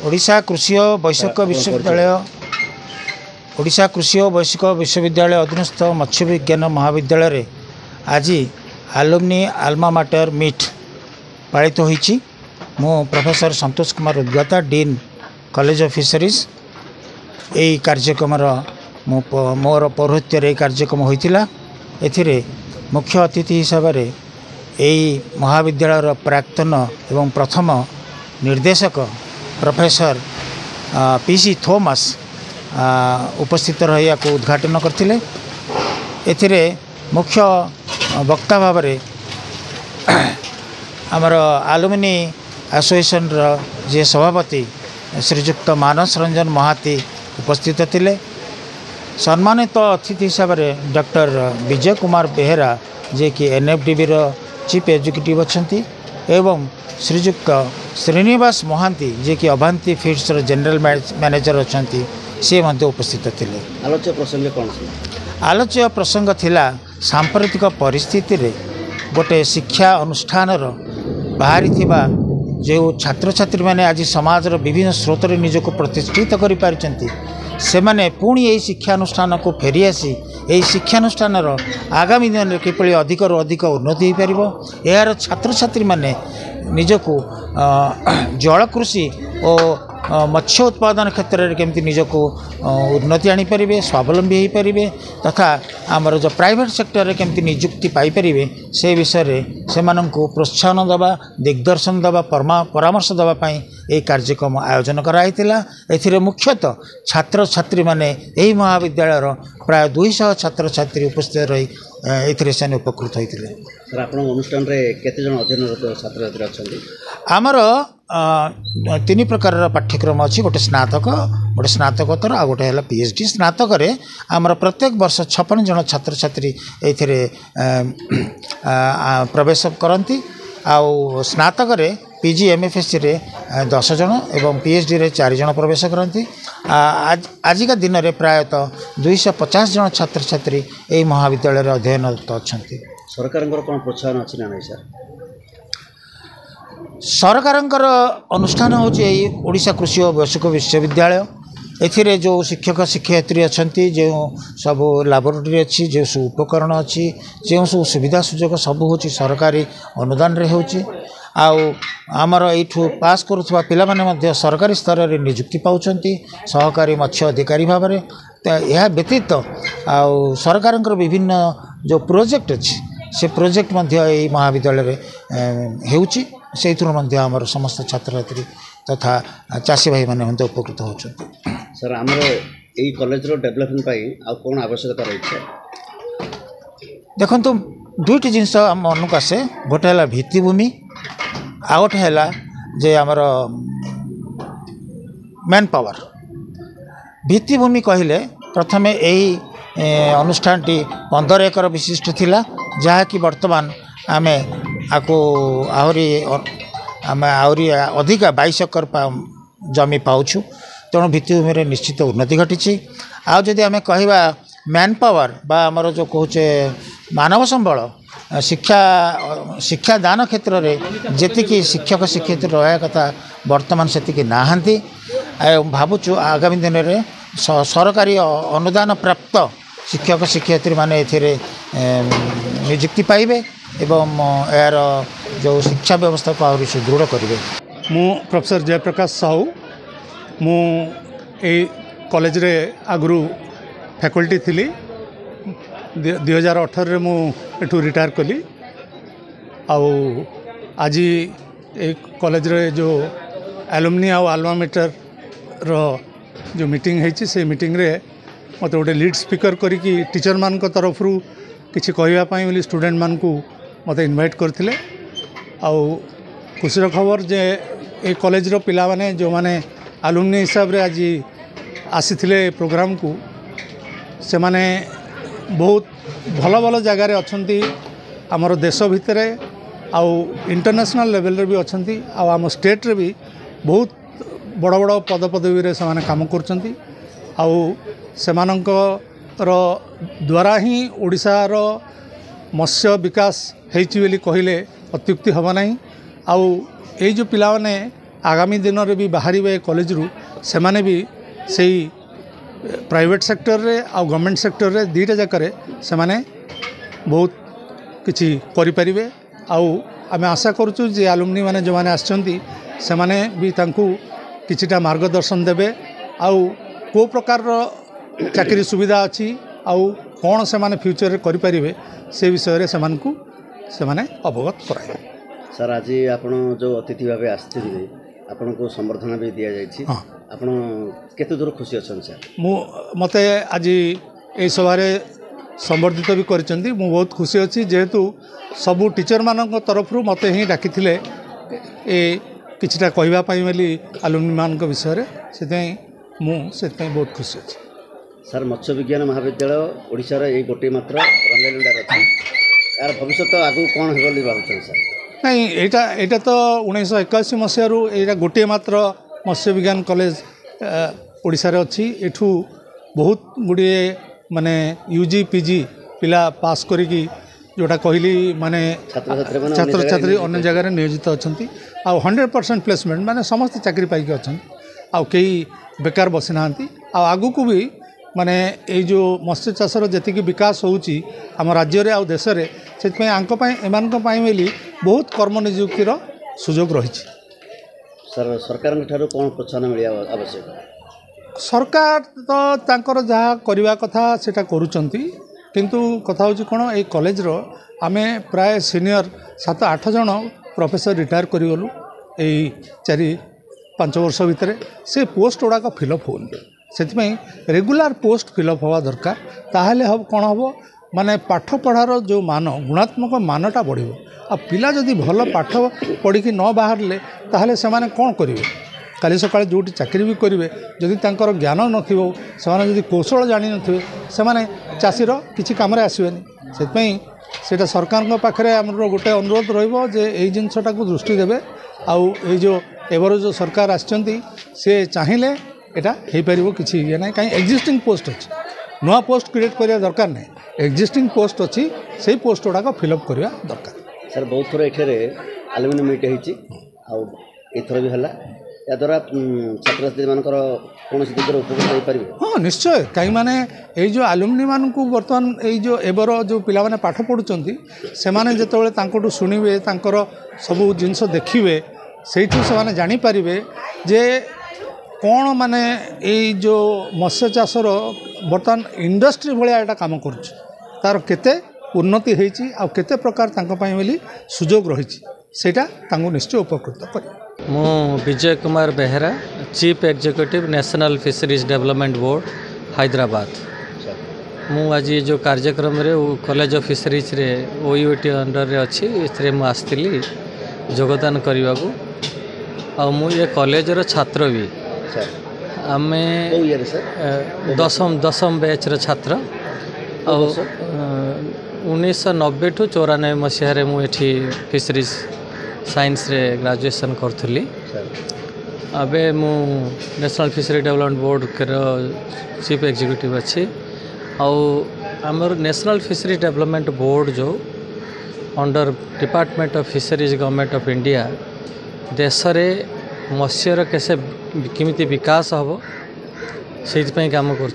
ओडिशा कृषि और वैश्विक विश्वविद्यालय ओडिशा कृषि और वैश्विक विश्वविद्यालय अधीनस्थ मत्स्य विज्ञान महाविद्यालय रे आज आलुमनी आल्मा मैटर मीट पालित होईची। मु professor Santosh Kumar Udgata dean college of fisheries यही कार्यक्रम मोर पौरोहित्य कार्यक्रम होता। एथिरे मुख्य अतिथि हिसाब से यही महाविद्यालय प्राक्तन एवं प्रथम निर्देशक प्रोफेसर पीसी थॉमस उपस्थित रही उद्घाटन करथिले। एथिरे मुख्य वक्ता भाव में आमर आलुमिनी एसोसिएशन जे सभापति श्रीजुक्त मानस रंजन महाती उपस्थित थिले। सम्मानित अतिथि हिसाब से डॉक्टर विजय कुमार बेहेरा जे कि एनएफडीबी चीफ एग्जीक्यूटिव अच्छी एवं श्रीजुक्त श्रीनिवास महांती जे कि अभांती फीड्स जनरल मैनेजर अच्छा सी उपस्थित थिले। आलोच्य प्रसंग कौन? आलोच्य प्रसंग थिला सांप्रतिक परिस्थिति रे गोटे शिक्षा अनुष्ठान बाहरी थिबा जो छात्र छात्री माने आज समाज विभिन्न स्रोत निजक प्रतिष्ठित करि पारिचंती से माने पुणी यही शिक्षानुष्ठान को फेरी आसी यही शिक्षानुष्ठान आगामी दिन में किपरि अधिक रु अधिक उन्नति हो पार। यार छात्र छात्री माने निजको जलकृषि और मत्स्य उत्पादन क्षेत्र में केमती निजको उन्नति आनीपारे स्वावलंबी हो पारे तथा आमर जो प्राइवेट सेक्टर में केमती निजुक्ति पाइपर से विषय से प्रोत्साहन दवा दिग्दर्शन दवा परामर्श देवाई यही कार्यक्रम आयोजन कराइला। एथिरे मुख्यतः छात्र छात्री माने यही महाविद्यालय प्राय 200 छात्र छात्री उपस्थित रही एथिरे से उपकृत होते। सर आप अनुष्ठान रे केते जन अध्ययनरत छात्र छात्री अच्छी? आमर 3 प्रकार पाठ्यक्रम अच्छी। गोटे स्नातक गोटे स्नातकोत्तर आ गोटे है पीएचडी। स्नातक आमर प्रत्येक वर्ष 56 जन छात्र छात्री एथिरे प्रवेश करती। आउ स्नातक पीजी एमएफएससी रे 10 जन एवं पीएचडी रे 4 जन प्रवेश करती। आजिका दिन में प्रायतः 250 जन छात्र छात्री यही महाविद्यालय अध्ययनरत अच्छा। सरकार कौन प्रोत्साहन अच्छी ना नहीं सर? सरकार अनुष्ठान हूँ ओडिशा कृषि और वैश्विक विश्वविद्यालय। एथिरे जो शिक्षक शिक्षयित्री अच्छा जो सब लैबोरेटरी अच्छी जो सब उपकरण अच्छी जो सब सुविधा सुजोग सब हूँ सरकारी अनुदान रे होची। आमर यू पास करुवा पिला माने सरकारी स्तर में निजुक्ति पाउछंती सहकारी मत्स्य अधिकारी भाव में। यह व्यतीत सरकार विभिन्न जो प्रोजेक्ट अच्छी से प्रोजेक्ट यही महाविद्यालय होउची। से आमर समस्त छात्र छात्री तथा चाषी भाई मैंने उपकृत होती। सर आमर यही कॉलेज डेवलपमेंट कौन आवश्यकता रही है? देखो 2टी जिनस आम मन को आसे। गोटे है भित्तिभूमि आ गोटे है जे आमर मैन पावर। भित्तिभूमि कहले प्रथमे यही अनुष्ठान 15 एकर विशिष्ट थिला जहाँकि वर्तमान आमे आपको आहरी अधिक 22 एकर जमी पाउछु। तेणु भित्तिभूमि निश्चित उन्नति घटी। आदि आम कहवा मैन पावर बा आमर जो कहे मानव संबल शिक्षा दान क्षेत्र में जी शिक्षक शिक्षयित्री रहा कथा वर्तमान से नहांती। भावुँ आगामी दिन में सरकारी अनुदान प्राप्त शिक्षक शिक्षयित्री माने एथिरे नियुक्ति पाइबे एवं यार जो शिक्षा व्यवस्था को आहरी सुदृढ़ करेंगे। मु प्रोफेसर जयप्रकाश साहू मु कॉलेज रे आगु फैकल्टी थी। 2018 रे मु एठू रिटायर कली। आज कॉलेज रे जो एलुमनी आ आल्मा मैटर रो जो मीटिंग है से मीटिंग रे मत गोटे लीड स्पीकर करी टीचर मान तरफ किसी कहवाई स्टूडेंट मान को मत इनवाइट करते। खुशी खबर जे ए कॉलेज रो पिला माने जो माने आलुमनी हिसाब रे आज आसी प्रोग्राम को से माने बहुत भल भल जगार अच्छी आमर देश भितर आउ इंटरनेशनल लेवल रे भी अच्छी आम स्टेट रे भी बहुत बड़ बड़ पद पदवी रे से माने काम करछंती। द्वारा ही ओडिशार मत्स्य विकास होइछि बोली कहले अत्युक्ति हम ना। आउ जो पिला माने आगामी दिन में भी बाहर कॉलेज रु से माने भी सही प्राइवेट सेक्टर रे आ गवर्नमेंट सेक्टर रे दीटा जगह से माने बहुत किछि करि परिबे। आमे आशा करूँ जे आलुमनी माने जो माने आछंती से माने भी तांकू किछिटा मार्गदर्शन देबे आउ को प्रकार चाकरी सुविधा अच्छी आउ कौन से माने फ्यूचर रे करि परिबे से विषय रे सेमानकू से माने अवगत कराइबे। सर आज आपण जो अतिथि भावे आस्थिले आपण को संबर्धना भी दिया जायछि आपण केते दूर खुशी अछन सर? मते आज ए सभारे संबर्धित भी करचंती मु बहुत खुशी अछि जेहेतु सबु टीचर मानक तरफ रु मते ही डाकिथिले ए किछिटा कहबा पई बोली आलुमनी मानक विषय रे सेतै मु सेतै बहुत खुशी अछि। सर मत्स्य विज्ञान महाविद्यालय ओडिशा रे ए गोटे मात्र रंगेलुंडार अछि यार भविष्य आगु कोन हेबो li भाबुछन सर? नहीं एटा तो 1981 मसीह रु एटा गोटे मात्र मत्स्य विज्ञान कॉलेज ओडिशा रे अछि। एठू बहुत गुड़े माने यूजी पीजी पिला पास करिकी जोटा कहली माने छात्र छात्री अन्य जगह नियोजित अछंती आ 100% प्लेसमेंट माने समस्त चाकरी पाई के अछंती आ कई बेकार बसी नांती आ आगु को भी माने ए जो मत्स्य चाषर जतिक विकास होउची आम राज्य रे आ देश रे सेतपय आंक पय एमानक पय मिली बहुत कर्म नियुक्तिर सुजोग रही। सर सरकार ठारो कोन प्रोत्साहन मिलिया आवश्यक? सरकार तो तांकर जहा करबा कथा सेटा करूचंती किंतु कथा होची कोन ए कॉलेज रो आमे प्राय सीनियर 7-8 जन प्रोफेसर रिटायर करि गलु ए 4-5 वर्ष भितर से पोस्ट गुड़ा फिलअप होनी से रेगुलर पोस्ट फिलअप हवा दरकार ताहले हम कौन हम माने पाठ पढ़ार जो मान गुणात्मक मानटा बढ़ आ पिला जदि भल पाठ पढ़ी न बाहर ताहले से माने कौन करेंगे काली सकाळ जो चाकरी भी करेंगे जदि तांकर ज्ञान नथिबो से जदि कौशल जानी नथिबे से माने चाषीर किछि काम रे आसीबेनी सेटा सरकार पाखरे हमरो गोटे अनुरोध रहिबो जे एई जिनसटा को दृष्टि देबे आउ ए जो एबर जो सरकार आछंती से चाहिए एटा हो पार कि ना कहीं एक्जिस्टिंग पोस्ट अच्छी नुआ पोस्ट क्रिएट करिया दरकार नहीं एक्जिस्टिंग पोस्ट अच्छी से पोस्ट गुड़ाक फिलअप करवा दरकार। सर बहुत थोड़ा ये आलुमिनी मीट होथर भी है या द्वारा छात्र छात्री मान कौन दिगर उपकृत हो पारे? हाँ निश्चय कहीं माने ये जो आलुमिनी मान को बर्तमान ये जो एबर जो पिला माने पाठ पढ़ुचंती से माने जेतेबेले तांकोटु सुनिबे तांकर सबु जिनस देखिबे सेठु से माने जानि पारिबे जे कौन माने ये जो मत्स्य चाषर बर्तमान इंडस्ट्री भाया यहाँ कम करुच्ची तार केते उन्नति होती आ केते प्रकार बोली सुजोग रही निश्चय उपकृत कर। मु Vijay Kumar Behera chief executive national fisheries development board Hyderabad. मु आज जो कार्यक्रम रे कॉलेज ऑफ फिशरीज रे ओयूटी अंडर रे अच्छी इसरे मु आस्तिली योगदान करने आ मु ये कॉलेज रो छात्र भी आमे दशम बैच रो छात्र 1990 टू 94 मसीह मुझे फिशरीज साइंस रे ग्रेजुएशन करी अबे मु नेशनल फिशरी डेवलपमेंट बोर्ड के चीफ एग्जीक्यूटिव अच्छी आमर नेशनल फिशरी डेवलपमेंट बोर्ड जो under department of fisheries government of India देश रे मत्स्यर कैसे किमिति विकास हम से काम कर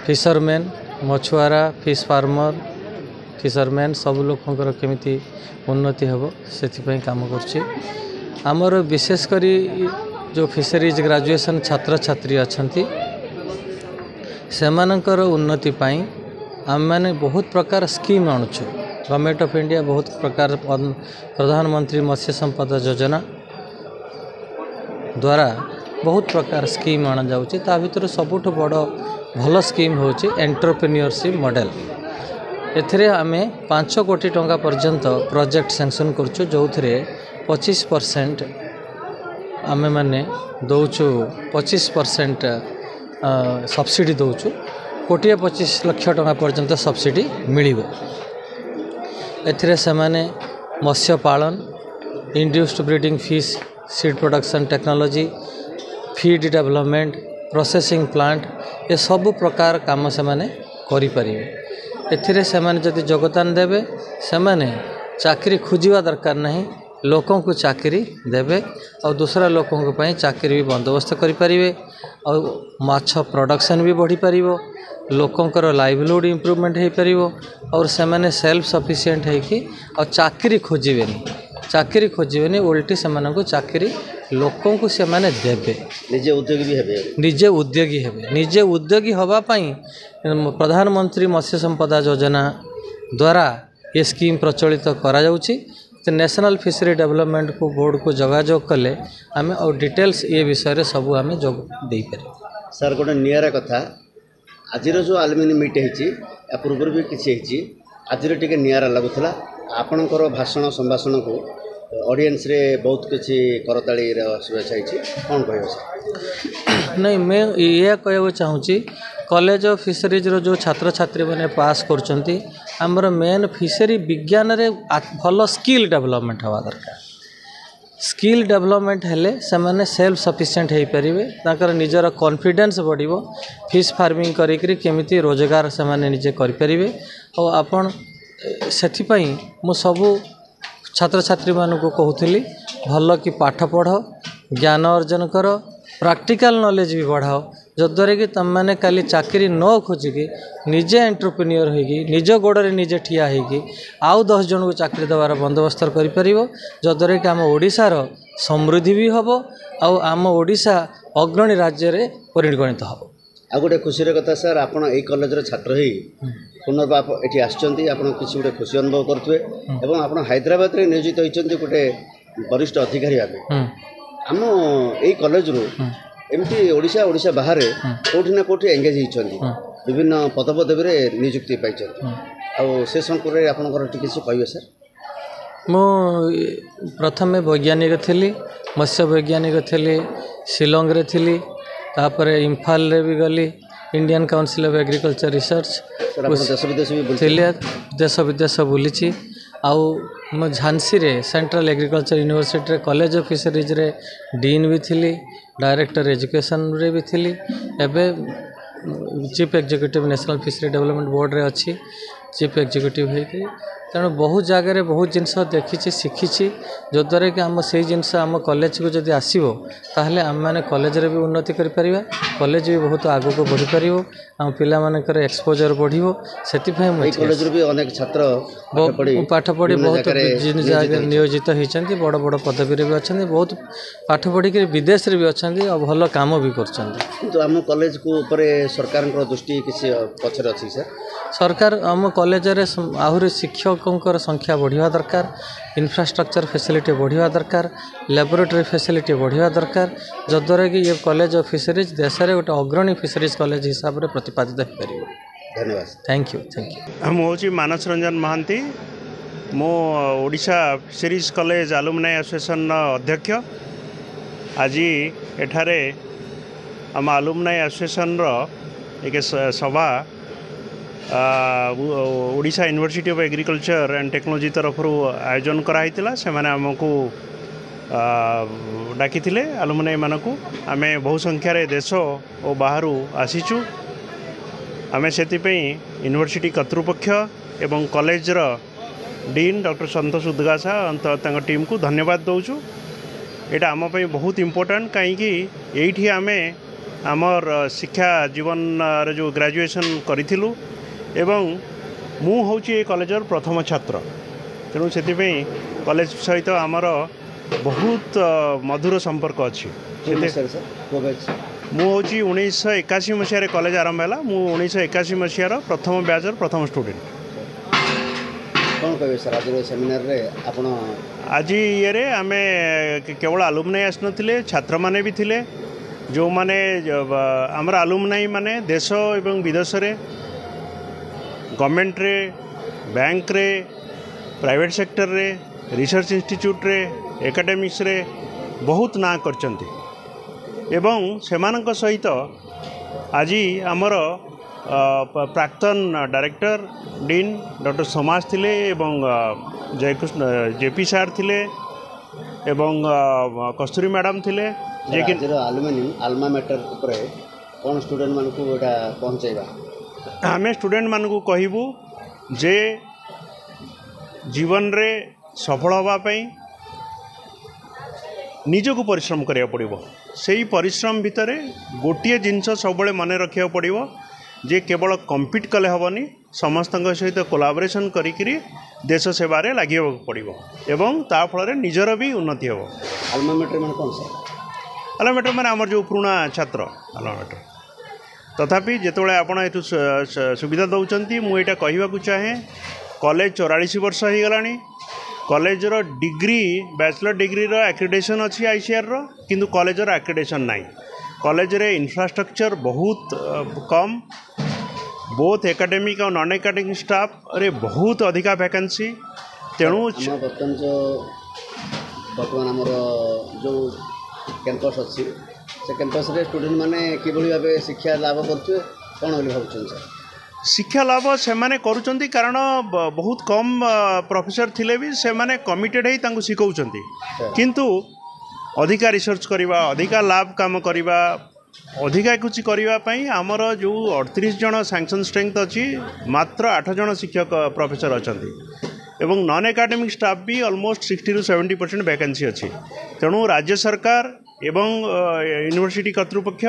फिशरमैन मछुआरा फिश फार्मर फिशरमैन सब लोकर केमिति उन्नति हम से काम कर विशेष करी जो फिशरीज ग्रेजुएशन छात्र छात्री अच्छी सेमानकर उन्नति पाई आम मैंने बहुत प्रकार स्कीम आणुछु गवर्नमेंट ऑफ इंडिया बहुत प्रकार प्रधानमंत्री मत्स्य संपदा योजना द्वारा बहुत प्रकार स्कीम आना जाउछि ता भितर सबुठ बड़ भल स्कीम होछि एंटरप्रेन्योरशिप मॉडल। एथिरे आमे 5 कोटी टंका पर्यंत प्रोजेक्ट सैंक्शन करछु जो 25% आमे माने दउछु 25% सब्सिडी दउछु 1.25 लाख टंका पर्यंत सब्सिडी मिलिबो। एथिरे से माने मत्स्य पालन induced breeding fish seed production technology feed development processing plant ये सब प्रकार काम से माने करि परिबे। एथिरे से माने जदि योगदान देबे से माने चाकरी खोजिवा दरकार नहीं लोकों को चाकरी देवे और दूसरा लोकों को पाई चाकरी भी बंदोबस्त करें और माछ प्रोडक्शन भी बढ़ी पार लोकंर लाइवलीहुड इम्प्रूवमेंट हो पार और से मैंने सेल्फ सफिशिएंट हो चाकरी खोजे उल्टी से चाकरी लोकों को से माने देवे निजे उद्योगी भी हेबे निजे उद्योगी हवापाई प्रधानमंत्री मत्स्य संपदा योजना द्वारा ये स्कीम प्रचलित करा जाउची। तो नेशनल फिशरी डेवलपमेंट को बोर्ड को जोगाजोग कले आम और डिटेल्स ये विषय सब आम जोग दे पारे। सर गोटे निरा कथा आज जो आलुमिनी मीट या पूर्व भी किसी आज टे निरा लगुला आपणकर भाषण संभाषण को ऑडियंस रे बहुत किसी करताली शुभेच्छा कौन कह नहीं मैं ये कहना चाहूँगी कॉलेज ऑफ फिशरीज रो जो छात्र छात्री मैंने पास करछंती हमर मेन फिशरी विज्ञान रे भल स्किल डेवलपमेंट हवा दरकार। स्किल डेवलपमेंट हेले से माने सेल्फ सफिशिएंट हो पारे ताकर निजर कॉन्फिडेंस बढ़िबो फिश फार्मिंग करिकरी केमिति रोजगार से माने निजे करि परिबे और आपण सेथिपई मु सबु छात्र छात्री मानक कहूली भल कि पाठ पढ़ ज्ञान अर्जन कर प्रैक्टिकल नॉलेज भी बढ़ाओ जद्वारा कि तुम मैंने काली चाकरी न खोजिकी निजे एंटरप्रेन्योर होगी निज गोड़े निजे ठिया होगी आउ 10 जन को चाकरी देवार बंदोबस्त कर जद्वारा कि आम ओडिशार समृद्धि भी हम आउ आम ओडिशा अग्रणी राज्य रे परिगणित हम। आ गोटे खुशी कथा सर आप कॉलेज छात्र ही पुनर्बाप ये आसछंती आपण किसी गोटे खुशी अनुभव करुवे एवं आप हैदराबाद रे नियोजित होइछंती गोटे वरिष्ठ अधिकारी भाव आम यही कॉलेज रू एमती ओडिशा ओडिशा बाहर कोठी ना कोठी एंगेज होइछंती विभिन्न पदपदवी रे नियुक्ति पाइछंती आ से संपर्क रे आपनकर टिके से कहबे सर। मो प्रथमे वैज्ञानिक थी मत्स्य वैज्ञानिक थी शिलोंग रे थी तापर इम्फाल रे भी गली Indian council of agriculture research देश विदेश बुली आउ मो झांसी रे सेंट्रल एग्रीकल्चर यूनिवर्सिटी रे कॉलेज ऑफ फिशरीज रे डीन भी थी डायरेक्टर एजुकेशन रे भी थी एबे chief executive national fishery development board रे अच्छी चीफ एग्जीक्यूटिव होगी तेणु बहुत जगह बहुत जिनस देखी शिखी जद्वारा कि आम से जिनस आम कॉलेज को जब आसो ताहले आम मैंने कॉलेज रे भी उन्नति कर परिबा कॉलेज भी बहुत आगु को बढ़ी पारिबो आम पिला मानकर एक्सपोजर बढ़िबो सेतिफाय मु कॉलेज रे भी अनेक छात्र पाठ पढ़ी बहुत जगह नियोजित होइछन्ती बड़ बड़ पदवी रे भी अछन्ती बहुत पाठ पढ़ी के विदेश रे भी अछन्ती और भल काम भी करछन्ती। तो आम कॉलेज को ऊपर सरकार दृष्टि किसी पछर अछि सर सरकार आम कॉलेज रे आहुरी शिक्षकों संख्या बढ़िया दरकार इंफ्रास्ट्रक्चर फैसिलिटी बढ़िया दरकार लैबोरेटरी फैसिलिटी बढ़िया दरकार जद्वारा कि ये कॉलेज ऑफ फिशरीज देश में गोटे अग्रणी फिशरीज कॉलेज हिसाब से प्रतिपादित हो पार। धन्यवाद थैंक यू मुझे मानस रंजन महांती मो ओडिशा फिशरीज कॉलेज आलुमनाई एसोसिएशन अध्यक्ष आज एठारे आम आलुमनाई एसोसिएशन एक सभा Odisha university of agriculture and technology तरफ आयोजन कराइतिला से माने हमको डाकी आलुमनाई मानक आम बहु संख्यार देश और बाहर आसीचु आम से यूनिवर्सिटी कर्तृपक्ष एवं कॉलेजर डीन डॉक्टर संतोष उद्गासा टीम को धन्यवाद दौचु। यहाँ आमपाई बहुत इम्पोर्टाट कहीं ये आम आमर शिक्षा जीवन जो ग्रेजुएशन करूँ एवं मु हूँ ये कॉलेजर प्रथम छात्र तेणु से कॉलेज सहित आमर बहुत मधुर संपर्क अच्छी। मु हूँ 1981 मसीह कॉलेज आरंभ है मु 1981 मसीहार प्रथम बैचर प्रथम स्टूडेंट। कौन कहे सर आज सेमिनार रे आपण आज ये आम केवल आलुमनाई आसनथिले छात्र माने भी थिले जो माने आमर आलुमनाई माने देश एवं विदेश रे गवर्नमेंट रे बैंक रे प्राइवेट सेक्टर रे रिसर्च इंस्टीट्यूट रे एकेडमिक्स रे बहुत ना करचंती एवं सेमानक सहित आज आमर प्राक्तन डायरेक्टर डीन डॉक्टर समाज थिले एवं जयकृष्ण जेपी सार थिले एवं कस्तूरी मैडम थिले जे कि आलुमिनियम आल्मा मैटर ऊपर कौन स्टूडेंट मान को एटा पहुंचेबा आम स्टूडेंट मान को कहबू जे जीवन रे सफल होगा ନିଜକୁ ପରିଶ୍ରମ କରିବାକୁ ପଡ଼ିବ। ସେଇ ପରିଶ୍ରମ ଭିତରେ ଗୋଟିଏ ଜିନିଷ ସବୁବେଳେ ମନେ ରଖିବାକୁ ପଡ଼ିବ ଯେ କେବଳ କମ୍ପିଟ୍ କଲେ ହେବନି, ସମସ୍ତଙ୍କ ସହିତ କୋଲାବୋରେସନ୍ କରିକିରି ଦେଶ ସେବାରେ ଲାଗିବାକୁ ପଡ଼ିବ ଏବଂ ତା ଫଳରେ ନିଜର ବି ଉନ୍ନତି ହେବ। ଆଲମା ମେଟର ମାନେ କ'ଣ ସାର୍? ଆଲମା ମେଟର ମାନେ ଆମର ଯେଉଁ ପୁରୁଣା ଛାତ୍ର ଆଲମା ମେଟର। ତଥାପି ଯେତେବେଳେ ଆପଣ ଏଠୁ ସୁବିଧା ଦେଉଛନ୍ତି, ମୁଁ ଏଇଟା କହିବାକୁ ଚାହେଁ, କଲେଜ 44 ବର୍ଷ ହେଇଗଲାଣି। କଲେଜର ଡିଗ୍ରୀ ବ୍ୟାଚଲର ଡିଗ୍ରୀର ଆକ୍ରିଡେସନ୍ ଅଛି ICARର, କିନ୍ତୁ କଲେଜର ଆକ୍ରିଡେସନ୍ ନାହିଁ। କଲେଜରେ ଇନଫ୍ରାଷ୍ଟ୍ରକ୍ଚର ବହୁତ କମ୍, ବୋଥ୍ ଏକାଡେମିକ୍ ଆଉ ନନ୍ ଏକାଡେମିକ୍ ଷ୍ଟାଫ୍ରେ ବହୁତ ଅଧିକା ଭ୍ୟାକେନ୍ସି। ତେଣୁ ବର୍ତ୍ତମାନ ଆମର ଯେଉଁ କ୍ୟାମ୍ପସ୍ ଅଛି ସେ କ୍ୟାମ୍ପସ୍ରେ ଷ୍ଟୁଡେଣ୍ଟ ମାନେ କିଭଳି ଭାବେ ଶିକ୍ଷା ଲାଭ କରୁଥିବେ କ'ଣ ବୋଲି ଭାବୁଛନ୍ତି ସାର୍? ଶିକ୍ଷା ଲାଭ ସେମାନେ କରୁଛନ୍ତି କାରଣ ବହୁତ କମ୍ ପ୍ରଫେସର ଥିଲେ ବି ସେମାନେ କମିଟେଡ୍ ହେଇ ତାଙ୍କୁ ଶିଖାଉଛନ୍ତି। କିନ୍ତୁ ଅଧିକା ରିସର୍ଚ୍ଚ କରିବା, ଅଧିକା ଲ୍ୟାବ୍ କାମ କରିବା, ଅଧିକା କିଛି କରିବା ପାଇଁ ଆମର ଯେଉଁ 38 ଜଣ ସାଙ୍କସନ୍ ଷ୍ଟ୍ରେଙ୍ଗଥ୍ ଅଛି, ମାତ୍ର 8 ଜଣ ଶିକ୍ଷକ ପ୍ରଫେସର ଅଛନ୍ତି ଏବଂ ନନ୍ ଏକାଡେମିକ୍ ଷ୍ଟାଫ୍ ବି ଅଲମୋଷ୍ଟ 60 ରୁ 70% ଭ୍ୟାକେନ୍ସି ଅଛି। ତେଣୁ ରାଜ୍ୟ ସରକାର ଏବଂ ୟୁନିଭର୍ସିଟି କର୍ତ୍ତୃପକ୍ଷ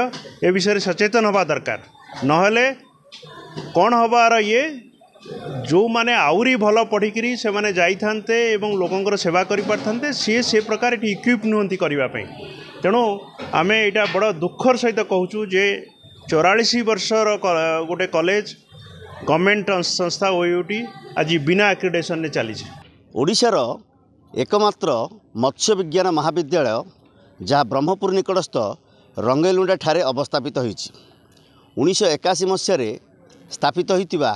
ଏ ବିଷୟରେ ସଚେତନ ହେବା ଦରକାର। ନହେଲେ କ'ଣ ହେବ ଆର ଯେଉଁମାନେ ଆହୁରି ଭଲ ପଢ଼ିକିରି ସେମାନେ ଯାଇଥାନ୍ତେ ଏବଂ ଲୋକଙ୍କର ସେବା କରିପାରିଥାନ୍ତେ, ସିଏ ସେ ପ୍ରକାର ଏଠି ଇକ୍ୱିପ୍ ନୁହନ୍ତି କରିବା ପାଇଁ। ତେଣୁ ଆମେ ଏଇଟା ବଡ଼ ଦୁଃଖର ସହିତ କହୁଛୁ ଯେ 44 ବର୍ଷର ଗୋଟେ କଲେଜ ଗଭର୍ଣ୍ଣମେଣ୍ଟ ସଂସ୍ଥା OUT ଆଜି ବିନା ଆକ୍ରିଡେସନ୍ରେ ଚାଲିଛି। ଓଡ଼ିଶାର ଏକମାତ୍ର ମତ୍ସ୍ୟ ବିଜ୍ଞାନ ମହାବିଦ୍ୟାଳୟ ଯାହା ବ୍ରହ୍ମପୁର ନିକଟସ୍ଥ ରଙ୍ଗେଇଲୁଣ୍ଡା ଠାରେ ଅବସ୍ଥାପିତ ହୋଇଛି। 1981 ମସିହାରେ ସ୍ଥାପିତ ହୋଇଥିବା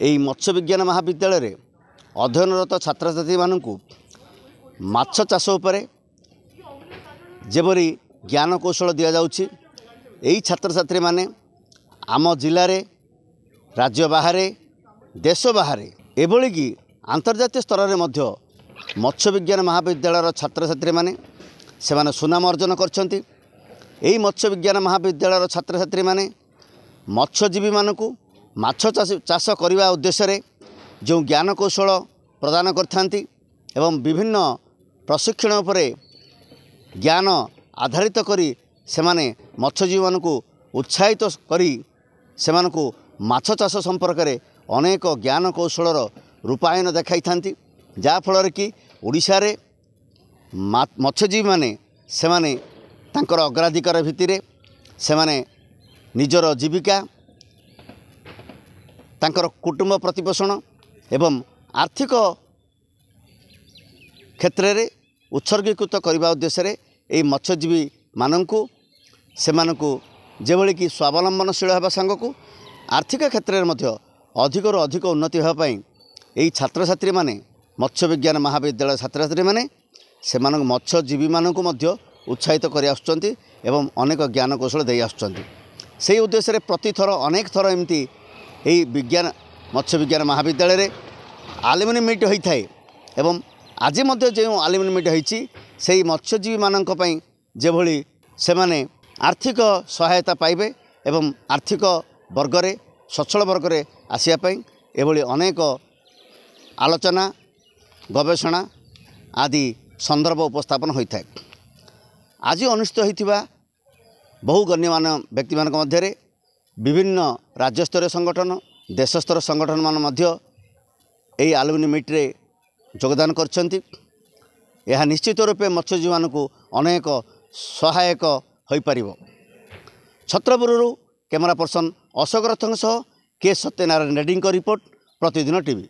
ଏହି ମତ୍ସ୍ୟ ବିଜ୍ଞାନ ମହାବିଦ୍ୟାଳୟରେ ଅଧ୍ୟୟନରତ ଛାତ୍ରଛାତ୍ରୀମାନଙ୍କୁ ମାଛ ଚାଷ ଉପରେ ଯେପରି ଜ୍ଞାନ କୌଶଳ ଦିଆଯାଉଛି, ଏହି ଛାତ୍ରଛାତ୍ରୀମାନେ ଆମ ଜିଲ୍ଲାରେ, ରାଜ୍ୟ ବାହାରେ, ଦେଶ ବାହାରେ, ଏଭଳିକି ଆନ୍ତର୍ଜାତୀୟ ସ୍ତରରେ ମଧ୍ୟ ମତ୍ସ୍ୟ ବିଜ୍ଞାନ ମହାବିଦ୍ୟାଳୟର ଛାତ୍ରଛାତ୍ରୀମାନେ ସେମାନେ ସୁନାମ ଅର୍ଜନ କରିଛନ୍ତି। ଏହି ମତ୍ସ୍ୟ ବିଜ୍ଞାନ ମହାବିଦ୍ୟାଳୟର ଛାତ୍ରଛାତ୍ରୀମାନେ ମତ୍ସ୍ୟଜୀବୀମାନଙ୍କୁ ମାଛ ଚାଷ କରିବା ଉଦ୍ଦେଶ୍ୟରେ ଯେଉଁ ଜ୍ଞାନ କୌଶଳ ପ୍ରଦାନ କରିଥାନ୍ତି ଏବଂ ବିଭିନ୍ନ ପ୍ରଶିକ୍ଷଣ ଉପରେ ଜ୍ଞାନ ଆଧାରିତ କରି ସେମାନେ ମତ୍ସ୍ୟଜୀବୀମାନଙ୍କୁ ଉତ୍ସାହିତ କରି ସେମାନଙ୍କୁ ମାଛ ଚାଷ ସମ୍ପର୍କରେ ଅନେକ ଜ୍ଞାନ କୌଶଳର ରୂପାୟନ ଦେଖାଇଥାନ୍ତି, ଯାହାଫଳରେ କି ଓଡ଼ିଶାରେ ମତ୍ସ୍ୟଜୀବୀମାନେ ସେମାନେ ତାଙ୍କର ଅଗ୍ରାଧିକାର ଭିତ୍ତିରେ ସେମାନେ ନିଜର ଜୀବିକା, ତାଙ୍କର କୁଟୁମ୍ବ ପ୍ରତିପୋଷଣ ଏବଂ ଆର୍ଥିକ କ୍ଷେତ୍ରରେ ଉତ୍ସର୍ଗୀକୃତ କରିବା ଉଦ୍ଦେଶ୍ୟରେ ଏହି ମତ୍ସ୍ୟଜୀବୀମାନଙ୍କୁ ସେମାନଙ୍କୁ ଯେଭଳିକି ସ୍ୱାବଲମ୍ବନଶୀଳ ହେବା ସାଙ୍ଗକୁ ଆର୍ଥିକ କ୍ଷେତ୍ରରେ ମଧ୍ୟ ଅଧିକରୁ ଅଧିକ ଉନ୍ନତି ହେବା ପାଇଁ ଏହି ଛାତ୍ରଛାତ୍ରୀମାନେ ମତ୍ସ୍ୟ ବିଜ୍ଞାନ ମହାବିଦ୍ୟାଳୟ ଛାତ୍ରଛାତ୍ରୀମାନେ ସେମାନଙ୍କୁ ମତ୍ସ୍ୟଜୀବୀମାନଙ୍କୁ ମଧ୍ୟ ଉତ୍ସାହିତ କରି ଆସୁଛନ୍ତି ଏବଂ ଅନେକ ଜ୍ଞାନ କୌଶଳ ଦେଇ ଆସୁଛନ୍ତି। ସେହି ଉଦ୍ଦେଶ୍ୟରେ ପ୍ରତିଥର ଅନେକ ଥର ଏମିତି ଏହି ମତ୍ସ୍ୟ ବିଜ୍ଞାନ ମହାବିଦ୍ୟାଳୟରେ ଆଲୁମିନି ମିଟ୍ ହୋଇଥାଏ ଏବଂ ଆଜି ମଧ୍ୟ ଯେଉଁ ଆଲୁମିନି ମିଟ୍ ହୋଇଛି ସେହି ମତ୍ସ୍ୟଜୀବୀମାନଙ୍କ ପାଇଁ ଯେଭଳି ସେମାନେ ଆର୍ଥିକ ସହାୟତା ପାଇବେ ଏବଂ ଆର୍ଥିକ ବର୍ଗରେ ସଚ୍ଛଳ ବର୍ଗରେ ଆସିବା ପାଇଁ ଏଭଳି ଅନେକ ଆଲୋଚନା, ଗବେଷଣା ଆଦି ସନ୍ଦର୍ଭ ଉପସ୍ଥାପନ ହୋଇଥାଏ। ଆଜି ଅନୁଷ୍ଠିତ ହୋଇଥିବା ବହୁ ଗଣ୍ୟମାନ୍ୟ ବ୍ୟକ୍ତିମାନଙ୍କ ମଧ୍ୟରେ ବିଭିନ୍ନ ରାଜ୍ୟସ୍ତରୀୟ ସଂଗଠନ, ଦେଶସ୍ତର ସଂଗଠନମାନ ମଧ୍ୟ ଏହି ଆଲୁମିନି ମିଟ୍ରେ ଯୋଗଦାନ କରିଛନ୍ତି। ଏହା ନିଶ୍ଚିତ ରୂପେ ମତ୍ସ୍ୟଜୀବୀମାନଙ୍କୁ ଅନେକ ସହାୟକ ହୋଇପାରିବ। ଛତ୍ରପୁରରୁ କ୍ୟାମେରା ପର୍ସନ ଅଶୋକ ରଥଙ୍କ ସହ କେ ସତ୍ୟନାରାୟଣ ରେଡ୍ଡୀଙ୍କ ରିପୋର୍ଟ, ପ୍ରତିଦିନ ଟିଭି।